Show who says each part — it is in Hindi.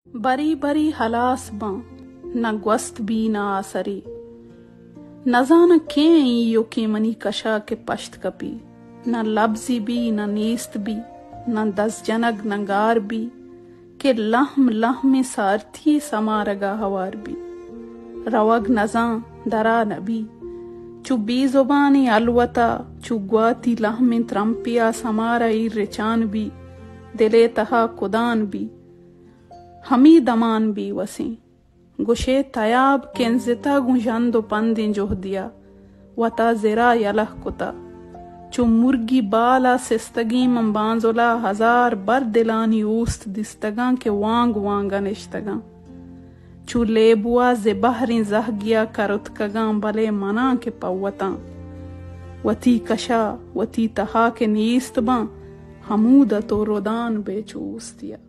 Speaker 1: बरी बरी हलास बां न ग्वस्त बी न आसरी, नजान के यो के मनी कशा के पश्त कपी, न लब्जी बी न नीस्त बी, न दस जनग न गार बी, के लहम लहम सारथी समारगा हवार बी, रवग नजा दरा नबी, चु बी जुबानी अलवता, चु ग्वाती लहम त्रम्पिया समारा रिचान बी, दिले तहा कुदान बी, हमी दमान बी वसी, गुशे तयाब केंजिता गुंजंदो पंदिन जोह दिया, वता जिरा यलह कुता, चु मुर्गी बाला सिस्तगी मंबांजोला हजार बर दिलानी ऊस्त दिस्तगा के वांग वांगा निश्तगा, चु लेबुआ ज़िबहरी जहगिया करुतकगा बले मना के पवता, वती कशा वती तहा के नीस्तबा, हमूदा तो रोदान बेचूस्तिया।